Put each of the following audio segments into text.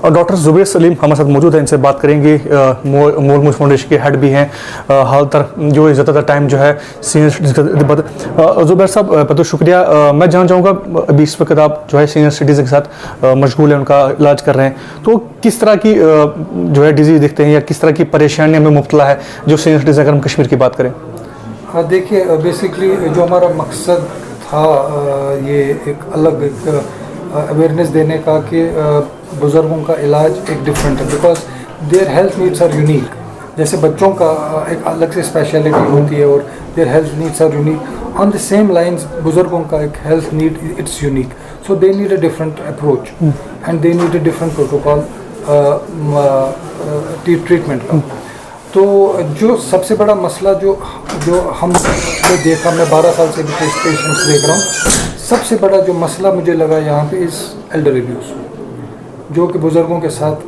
اور ڈاکٹر زبیر سلیم ہمارے ساتھ موجود ہیں, ان سے بات کریں گے. مول موج فاؤنڈیشن کے ہیڈ بھی ہیں, حال تر جو زیادہ تر ٹائم جو ہے سینئر. زبیر صاحب بہت شکریہ. میں جاننا چاہوں گا ابھی اس وقت آپ جو ہے سینئر سٹیزن کے ساتھ مشغول ہیں, ان کا علاج کر رہے ہیں, تو کس طرح کی جو ہے ڈیزیز دیکھتے ہیں یا کس طرح کی پریشانیاں میں مبتلا ہے جو سینئر سٹیزن, اگر ہم کشمیر کی بات کریں؟ ہاں دیکھیے, بیسکلی جو ہمارا مقصد تھا یہ ایک الگ ایک اویئرنیس دینے کا کہ بزرگوں کا علاج ایک ڈفرینٹ ہے, because their health needs are unique. جیسے بچوں کا ایک الگ سے اسپیشلٹی ہوتی ہے اور their health needs are unique, on the same lines بزرگوں کا ایک health need it's unique. So they need a different approach and they need a different protocol treatment کا. تو جو سب سے بڑا مسئلہ جو ہم نے دیکھا, میں 12 سال سے بھی پیشنٹس دیکھ رہا ہوں, سب سے بڑا جو مسئلہ مجھے لگا یہاں پہ از ایلڈر ایبیوز, جو کہ بزرگوں کے ساتھ,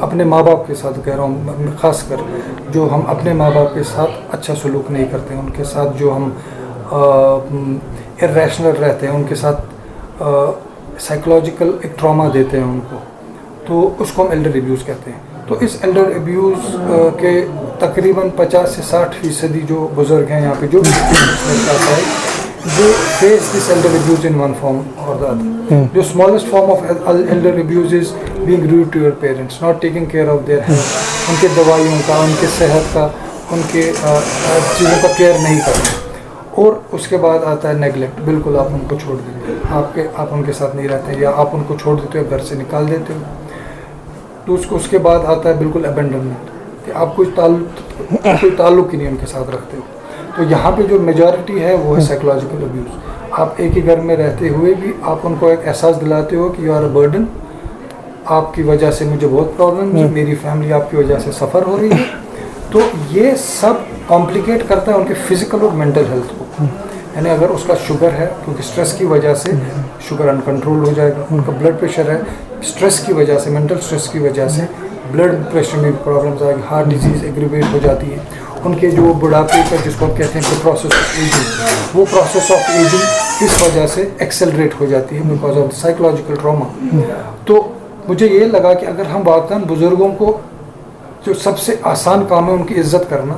اپنے ماں باپ کے ساتھ کہہ رہا ہوں خاص کر, جو ہم اپنے ماں باپ کے ساتھ اچھا سلوک نہیں کرتے ہیں, ان کے ساتھ جو ہم irrational رہتے ہیں, ان کے ساتھ سائیکولوجیکل ایک ٹراما دیتے ہیں ان کو, تو اس کو ہم ایلڈر ایبیوز کہتے ہیں. تو اس ایلڈر ایبیوز کے تقریباً 50 سے 60% جو بزرگ ہیں یہاں پہ جو آتا ہے, جو face this elder abuse in one form اور دا ادر. جو smallest form of elder abuse is being rude to your parents, not taking care of their health, ان کے دوائیوں کا, ان کے صحت کا, ان کے چیزوں کا کیئر نہیں کرنا. اور اس کے بعد آتا ہے نیگلیکٹ, بالکل آپ ان کو چھوڑ دیتے ہیں, آپ ان کے ساتھ نہیں رہتے ہیں, یا آپ ان کو چھوڑ دیتے ہو, گھر سے نکال دیتے ہو. تو اس کے بعد آتا ہے بالکل ابینڈنمنٹ, کہ آپ کوئی تعلق ہی نہیں ان کے ساتھ رکھتے ہو. تو یہاں پہ جو میجورٹی ہے وہ ہے سائیکولوجیکل ابیوز. آپ ایک ہی گھر میں رہتے ہوئے بھی آپ ان کو ایک احساس دلاتے ہو کہ یو آر اے برڈن, آپ کی وجہ سے مجھے بہت پرابلم ہے, میری فیملی آپ کی وجہ سے سفر ہو رہی ہے. تو یہ سب کمپلیکیٹ کرتا ہے ان کے فزیکل اور مینٹل ہیلتھ کو. یعنی اگر اس کا شوگر ہے, کیونکہ اسٹریس کی وجہ سے شوگر ان کنٹرول ہو جائے گا. ان کا بلڈ پریشر ہے, اسٹریس کی وجہ سے, مینٹل اسٹریس کی وجہ سے بلڈ پریشر میں پرابلمز آئے گی, ہارٹ ڈیزیز ایگریویٹ ہو جاتی ہے. ان کے جو بڑھاپے کا جس کو ہم کہتے ہیں پروسیس آف ایجنگ, وہ پروسیس آف ایجنگ اس وجہ سے ایکسلریٹ ہو جاتی ہے بیکاز آف سائیکولوجیکل ٹراما. تو مجھے یہ لگا کہ اگر ہم واقعاً بزرگوں کو, جو سب سے آسان کام ہے ان کی عزت کرنا,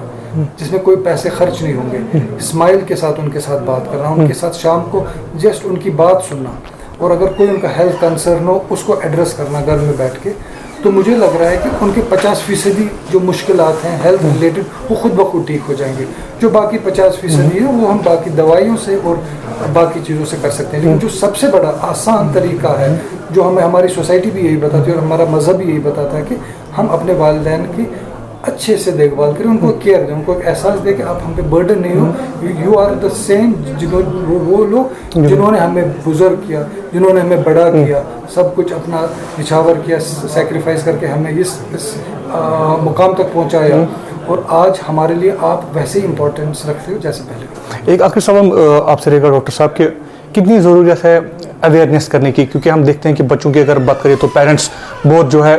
جس میں کوئی پیسے خرچ نہیں ہوں گے, اسمائل کے ساتھ ان کے ساتھ بات کرنا, ان کے ساتھ شام کو جسٹ ان کی بات سننا, اور اگر کوئی ان کا ہیلتھ کنسرن ہو اس کو ایڈریس کرنا گھر میں بیٹھ کے, تو مجھے لگ رہا ہے کہ ان کے 50% جو مشکلات ہیں ہیلتھ ریلیٹڈ وہ خود بخود ٹھیک ہو جائیں گے. جو باقی 50% ہے وہ ہم باقی دوائیوں سے اور باقی چیزوں سے کر سکتے ہیں. لیکن جو سب سے بڑا آسان طریقہ ہے, جو ہمیں ہماری سوسائٹی بھی یہی بتاتی ہے اور ہمارا مذہب بھی یہی بتاتا ہے, کہ ہم اپنے والدین کی اچھے سے دیکھ بھال کریں, ان کو کیئر دیں, ان کو ایک احساس دیں کہ آپ ہم پہ برڈن نہیں ہو, یو آر دا سیم. وہ لوگ جنہوں نے ہمیں بزرگ کیا, جنہوں نے ہمیں بڑا کیا, سب کچھ اپنا نچھاور کیا, سیکریفائس کر کے ہمیں اس مقام تک پہنچایا, اور آج ہمارے لیے آپ ویسے ہی امپورٹینس رکھتے ہو جیسے پہلے. ایک آخری سوال آپ سے رہے گا ڈاکٹر صاحب, کہ کتنی ضرورت ہے اویئرنیس کرنے کی, کیونکہ ہم دیکھتے ہیں کہ بچوں کی اگر بات کریں تو پیرنٹس بہت جو ہے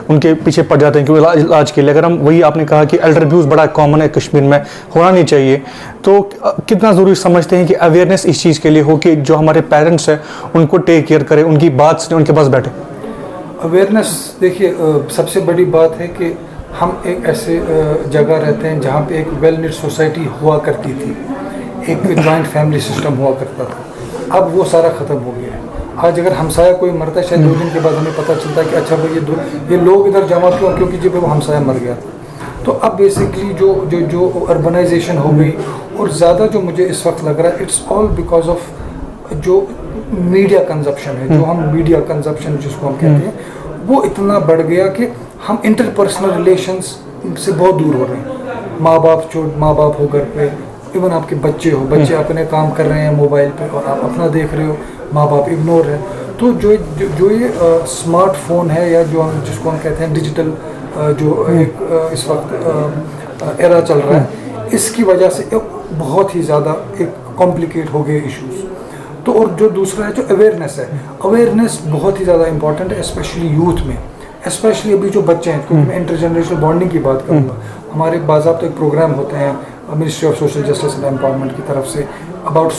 ان کے پیچھے پڑ جاتے ہیں کیونکہ علاج کے لیے. اگر ہم وہی آپ نے کہا کہ ایلڈر ایبیوز بڑا کامن ہے کشمیر میں, ہونا نہیں چاہیے, تو کتنا ضروری سمجھتے ہیں کہ اویئرنیس اس چیز کے لیے ہو کہ جو ہمارے پیرنٹس ہیں ان کو ٹیک کیئر کریں, ان کی بات سنیں, ان کے پاس بیٹھے؟ اویئرنیس دیکھیے, سب سے بڑی بات ہے کہ ہم ایک ایسے جگہ رہتے ہیں جہاں پہ ایک ویل نیڈ سوسائٹی ہوا کرتی تھی, ایک جوائنٹ فیملی سسٹم ہوا کرتا تھا. اب وہ سارا ختم ہو گیا ہے. آج اگر ہمسایہ کوئی مرتا ہے, شاید 2 دن کے بعد ہمیں پتہ چلتا ہے کہ اچھا بھائی یہ لوگ ادھر جمع کیوں, کیونکہ جب وہ ہمسایہ مر گیا تھا. تو اب بیسکلی جو اربنائزیشن ہو گئی, اور زیادہ جو مجھے اس وقت لگ رہا ہے اٹس آل بیکاز آف جو میڈیا کنزپشن ہے, جو ہم میڈیا کنزپشن جس کو ہم کہتے ہیں, وہ اتنا بڑھ گیا کہ ہم انٹرپرسنل ریلیشنس سے بہت دور ہو رہے ہیں. ماں باپ ہو گھر پہ, ایون آپ کے بچے اپنے کام کر رہے ہیں موبائل پہ اور آپ اپنا دیکھ رہے ہو, ماں باپ اگنور ہے. تو جو یہ اسمارٹ فون ہے, یا جو ہم جس کو ہم کہتے ہیں ڈیجیٹل, جو ایک اس وقت ایرا چل رہا ہے, اس کی وجہ سے بہت ہی زیادہ ایک کمپلیکیٹ ہو گئے ایشوز. تو اور جو دوسرا ہے جو اویئرنیس ہے, اویئرنیس بہت ہی زیادہ امپورٹنٹ ہے, اسپیشلی یوتھ میں, اسپیشلی ابھی جو بچے ہیں. کیونکہ میں انٹر جنریشنل بانڈنگ کی بات کروں گا, ہمارے باضابطہ ایک پروگرام ہوتے ہیں ministry of social justice and empowerment کی طرف سے اباؤٹ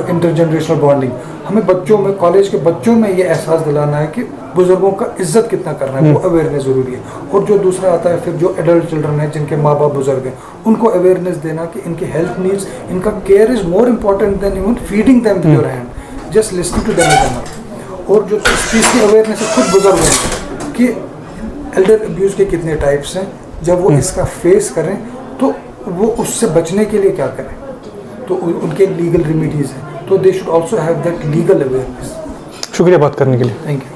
انٹر جنریشنل بانڈنگ. ہمیں بچوں میں کالج کے بچوں میں یہ احساس دلانا ہے کہ بزرگوں کا عزت کتنا کرنا ہے, وہ اویئرنیس ضروری ہے. اور جو دوسرا آتا ہے پھر جو ایڈلٹ چلڈرن ہیں جن کے ماں باپ بزرگ ہیں, ان کو اویئرنیس دینا کہ ان کی ہیلتھ نیڈس, ان کا care is more important than even feeding them with your hand, just listening to them is enough. اور جو اس چیز کی اویئرنیس ہے خود بزرگ ہیں کہ ایلڈر ابیوز کے کتنے ٹائپس ہیں, جب وہ اس کا فیس کریں تو وہ اس سے بچنے کے لیے کیا کریں, تو ان کے لیگل ریمیڈیز ہیں, تو they should also have that legal awareness. شکریہ بات کرنے کے لیے. Thank you.